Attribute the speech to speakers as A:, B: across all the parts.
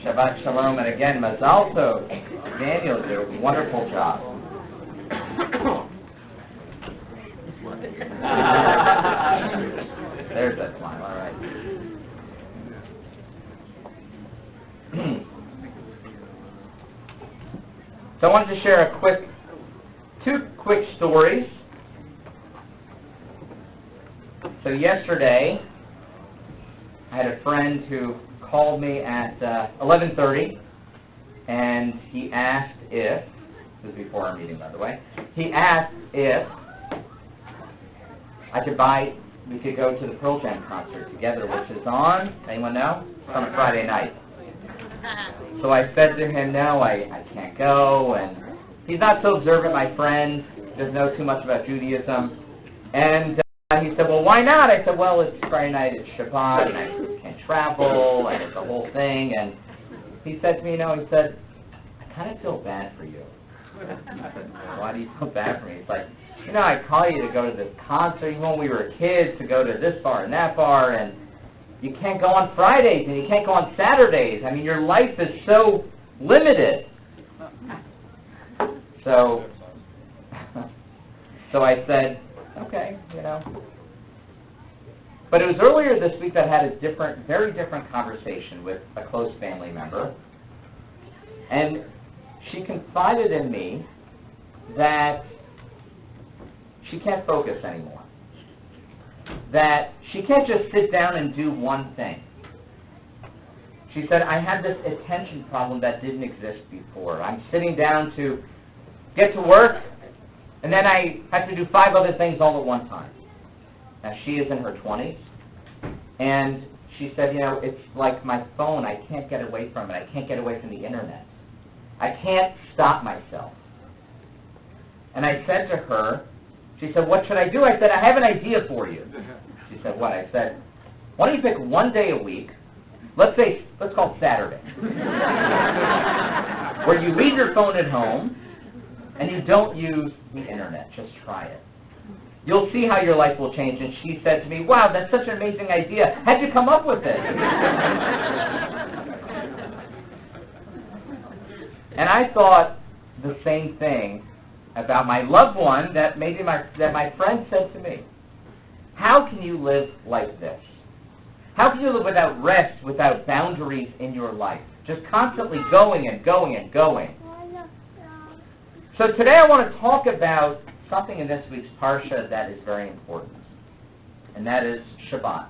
A: Shabbat Shalom, and again, Mazal Tov. Daniel did a wonderful job. There's that smile, all right. So I wanted to share two quick stories. So yesterday, I had a friend who called me at 11:30, and he asked if, this is before our meeting, by the way, he asked if we could go to the Pearl Jam concert together, which is on, anyone know? It's on a Friday night. So I said to him, no, I can't go, and he's not so observant, my friend, doesn't know too much about Judaism, and he said, well, why not? I said, well, it's Friday night, it's Shabbat, and I can't travel, and it's a whole thing, and he said to me, he said, I kind of feel bad for you. I said, why do you feel bad for me? It's like, I call you to go to this concert, even when we were kids, to go to this bar and that bar, and you can't go on Fridays, and you can't go on Saturdays. I mean, your life is so limited. So I said, okay, But it was earlier this week that I had a very different conversation with a close family member, and she confided in me that she can't focus anymore, that she can't just sit down and do one thing. She said, I had this attention problem that didn't exist before. I'm sitting down to get to work, and then I have to do 5 other things all at one time. Now, she is in her 20s, and she said, it's like my phone. I can't get away from it. I can't get away from the Internet. I can't stop myself. And I said to her, she said, what should I do? I said, I have an idea for you. She said, what? I said, why don't you pick one day a week, let's call it Saturday, where you leave your phone at home and you don't use the Internet. Just try it. You'll see how your life will change. And she said to me, wow, that's such an amazing idea. How'd you come up with it? And I thought the same thing about my loved one that my friend said to me. How can you live like this? How can you live without rest, without boundaries in your life? Just constantly going and going and going. So today I want to talk about something in this week's Parsha that is very important, and that is Shabbat.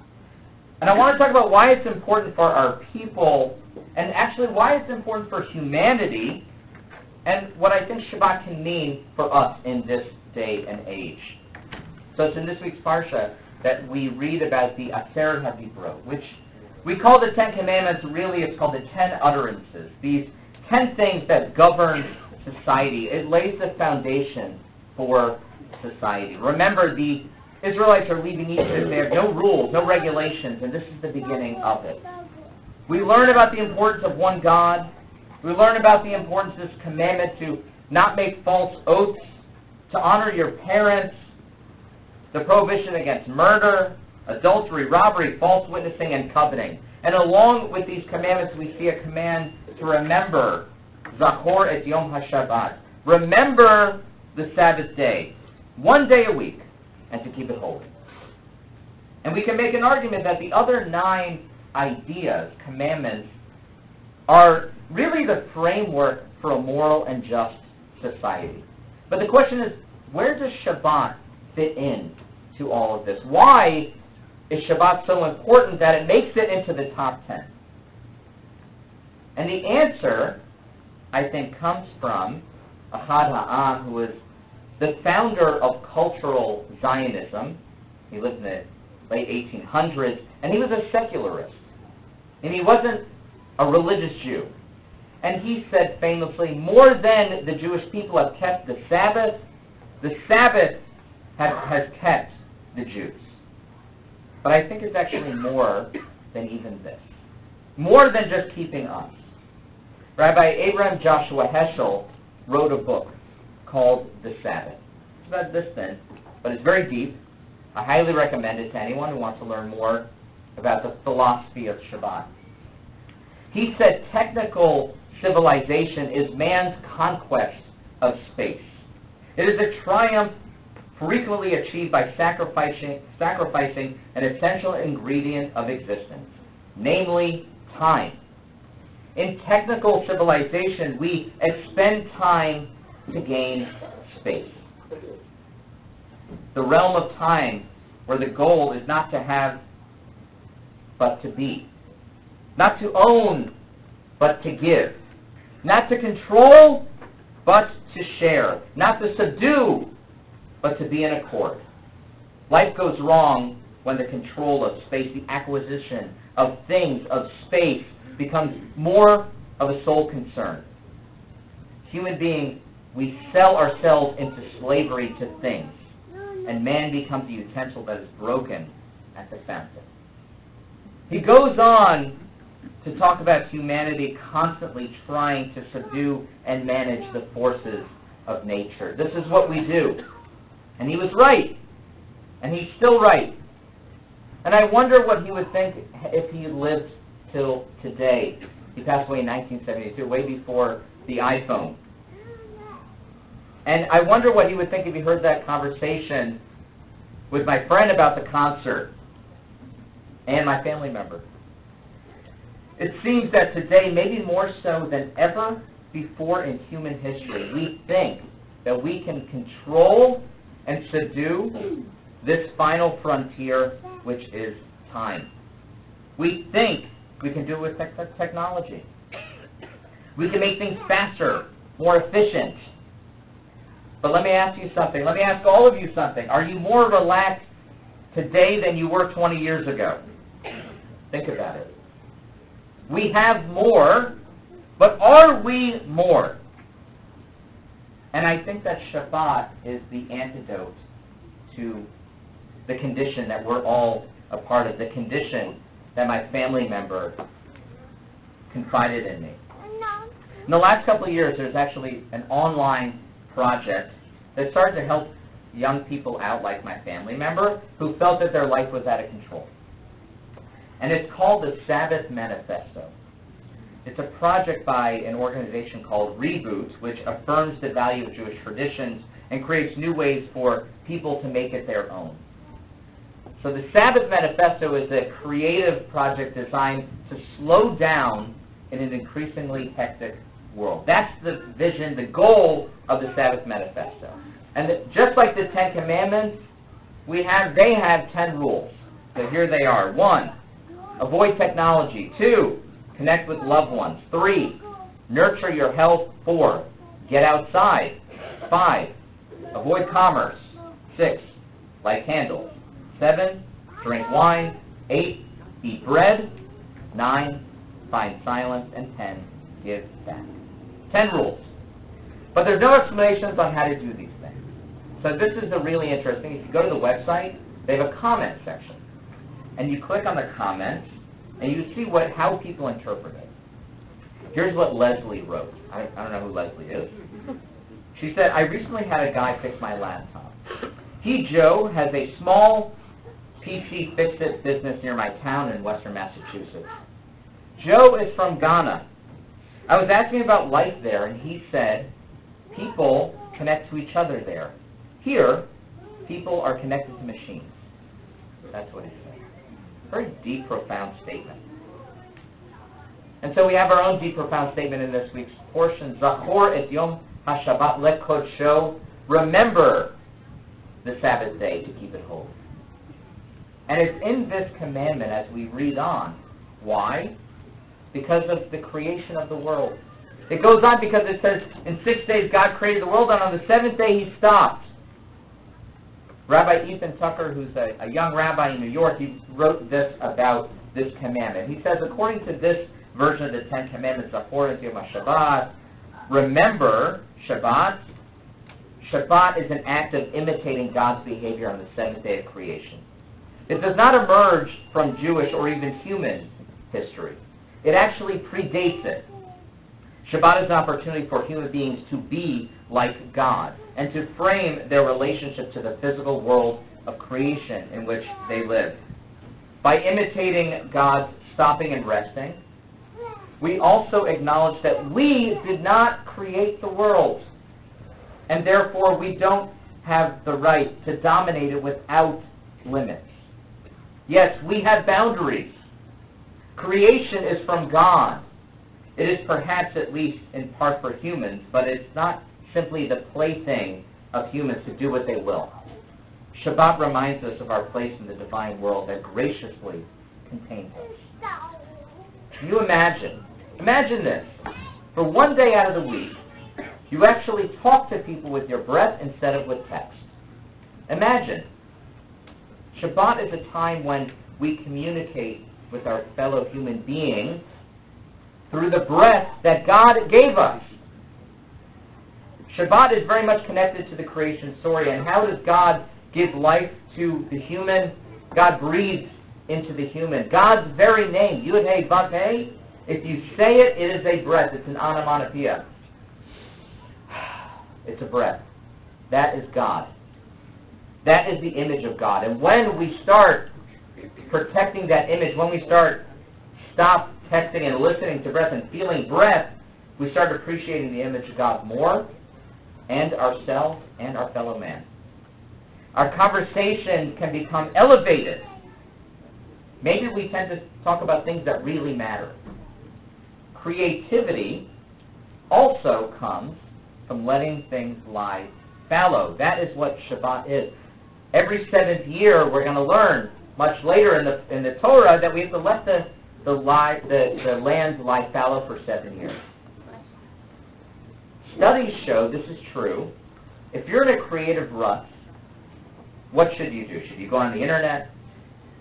A: And I want to talk about why it's important for our people, and actually why it's important for humanity, and what I think Shabbat can mean for us in this day and age. So it's in this week's Parsha that we read about the Aseret HaDibrot, which we call the 10 Commandments. Really, it's called the 10 utterances. These 10 things that govern society. It lays the foundation for society. Remember, the Israelites are leaving Egypt. They have no rules, no regulations, and this is the beginning of it. We learn about the importance of one God. We learn about the importance of this commandment to not make false oaths, to honor your parents, the prohibition against murder, adultery, robbery, false witnessing, and coveting. And along with these commandments, we see a command to remember, Zachor et Yom HaShabbat. Remember the Sabbath day, one day a week, and to keep it holy. And we can make an argument that the other 9 ideas, commandments, are really the framework for a moral and just society. But the question is, where does Shabbat fit in to all of this? Why is Shabbat so important that it makes it into the top 10? And the answer, I think, comes from Ahad Ha'am, who was the founder of cultural Zionism. He lived in the late 1800s, and he was a secularist. And he wasn't a religious Jew. And he said famously, more than the Jewish people have kept the Sabbath has kept the Jews. But I think it's actually more than even this. More than just keeping us. Rabbi Abraham Joshua Heschel wrote a book called The Sabbath. It's about this thin, but it's very deep. I highly recommend it to anyone who wants to learn more about the philosophy of Shabbat. He said technical civilization is man's conquest of space. It is a triumph frequently achieved by sacrificing an essential ingredient of existence, namely time. In technical civilization, we expend time to gain space. The realm of time where the goal is not to have, but to be. Not to own, but to give. Not to control, but to share. Not to subdue, but to be in accord. Life goes wrong when the control of space, the acquisition of things, of space, becomes more of a sole concern. Human beings, we sell ourselves into slavery to things, and man becomes a utensil that is broken at the fountain. He goes on to talk about humanity constantly trying to subdue and manage the forces of nature. This is what we do. And he was right. And he's still right. And I wonder what he would think if he lived till today. He passed away in 1972, way before the iPhone. And I wonder what he would think if he heard that conversation with my friend about the concert and my family member. It seems that today, maybe more so than ever before in human history, we think that we can control and subdue this final frontier, which is time. We think we can do it with technology. We can make things faster, more efficient. But let me ask you something. Let me ask all of you something. Are you more relaxed today than you were 20 years ago? Think about it. We have more, but are we more? And I think that Shabbat is the antidote to the condition that we're all a part of, the condition that my family member confided in me. In the last couple of years, there's actually an online project that started to help young people out, like my family member, who felt that their life was out of control. And it's called the Sabbath Manifesto. It's a project by an organization called Reboot, which affirms the value of Jewish traditions and creates new ways for people to make it their own. So the Sabbath Manifesto is a creative project designed to slow down in an increasingly hectic world. That's the vision, the goal of the Sabbath Manifesto. And just like the Ten Commandments, they have 10 rules. So here they are. 1, avoid technology. 2, connect with loved ones. 3, nurture your health. 4, get outside. 5, avoid commerce. 6, light candles. 7, drink wine. 8, eat bread. 9, find silence. And 10, give back. 10 rules. But there's no explanations on how to do these things. So this is really interesting. If you go to the website, they have a comment section. And you click on the comments, and you see how people interpret it. Here's what Leslie wrote. I don't know who Leslie is. She said, I recently had a guy fix my laptop. He, Joe, has a small PC fix-it business near my town in western Massachusetts. Joe is from Ghana. I was asking about life there, and he said, people connect to each other there. Here, people are connected to machines. That's what he said. Very deep, profound statement. And so we have our own deep, profound statement in this week's portion. Zachor et Yom HaShabbat lekodsho. Remember the Sabbath day to keep it holy. And it's in this commandment as we read on. Why? Because of the creation of the world. It goes on because it says, in 6 days God created the world, and on the 7th day He stopped. Rabbi Ethan Tucker, who's a young rabbi in New York, he wrote this about this commandment. He says, according to this version of the Ten Commandments, Zachor et Yom HaShabbat, remember Shabbat. Shabbat is an act of imitating God's behavior on the 7th day of creation. It does not emerge from Jewish or even human history. It actually predates it. Shabbat is an opportunity for human beings to be like God and to frame their relationship to the physical world of creation in which they live. By imitating God's stopping and resting, we also acknowledge that we did not create the world, and therefore we don't have the right to dominate it without limits. Yes, we have boundaries. Creation is from God. It is perhaps at least in part for humans, but it's not simply the plaything of humans to do what they will. Shabbat reminds us of our place in the divine world that graciously contains us. Can you imagine? Imagine this. For one day out of the week, you actually talk to people with your breath instead of with text. Imagine. Shabbat is a time when we communicate with our fellow human beings through the breath that God gave us. Shabbat is very much connected to the creation story. And how does God give life to the human? God breathes into the human. God's very name, Yud Hey Vav Hey, if you say it, it is a breath. It's an onomatopoeia. It's a breath. That is God. That is the image of God. And when we start protecting that image, when we stop texting and listening to breath and feeling breath, we start appreciating the image of God more, and ourselves and our fellow man. Our conversation can become elevated. Maybe we tend to talk about things that really matter. Creativity also comes from letting things lie fallow. That is what Shabbat is. Every seventh year, we're going to learn much later in the Torah that we have to let the land lie fallow for 7 years. Studies show this is true. If you're in a creative rut, what should you do? Should you go on the internet?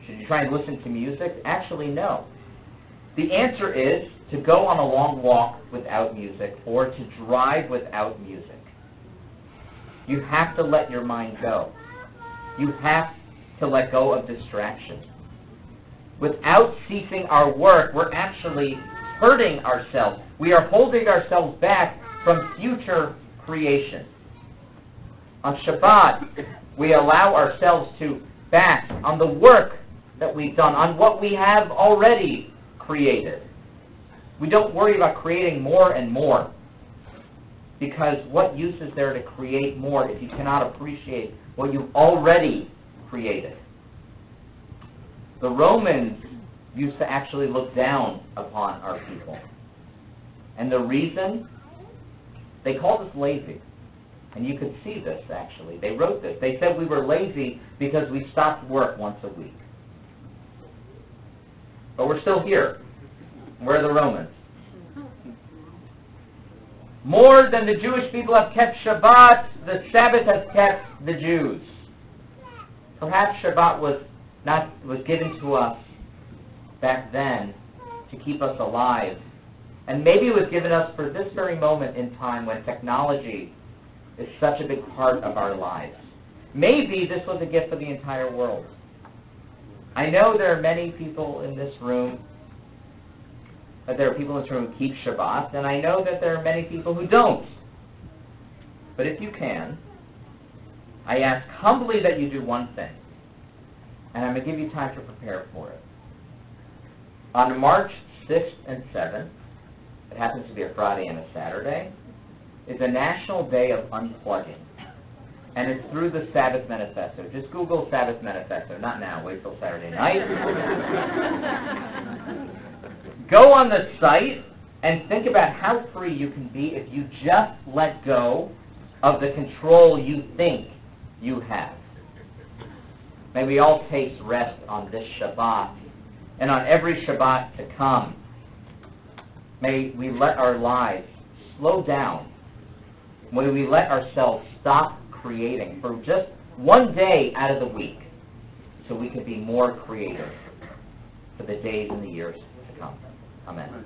A: Should you try and listen to music? Actually, no. The answer is to go on a long walk without music or to drive without music. You have to let your mind go. You have to let go of distraction. Without ceasing our work, we're actually hurting ourselves. We are holding ourselves back from future creation. On Shabbat, we allow ourselves to back on the work that we've done, on what we have already created. We don't worry about creating more and more, because what use is there to create more if you cannot appreciate what you've already created? The Romans used to actually look down upon our people. And the reason? They called us lazy. And you could see this, actually. They wrote this. They said we were lazy because we stopped work once a week. But we're still here. We're the Romans. More than the Jewish people have kept Shabbat, the Sabbath has kept the Jews. Perhaps Shabbat was given to us back then to keep us alive. And maybe it was given us for this very moment in time when technology is such a big part of our lives. Maybe this was a gift for the entire world. I know there are many people in this room, that there are people in this room who keep Shabbat, and I know that there are many people who don't. But if you can, I ask humbly that you do one thing, and I'm going to give you time to prepare for it. On March 6th and 7th, it happens to be a Friday and a Saturday, is a National Day of Unplugging. And it's through the Sabbath Manifesto. Just Google Sabbath Manifesto. Not now. Wait till Saturday night. Go on the site and think about how free you can be if you just let go of the control you think you have. May we all taste rest on this Shabbat and on every Shabbat to come. May we let our lives slow down. May we let ourselves stop creating for just one day out of the week so we can be more creative for the days and the years to come. Amen.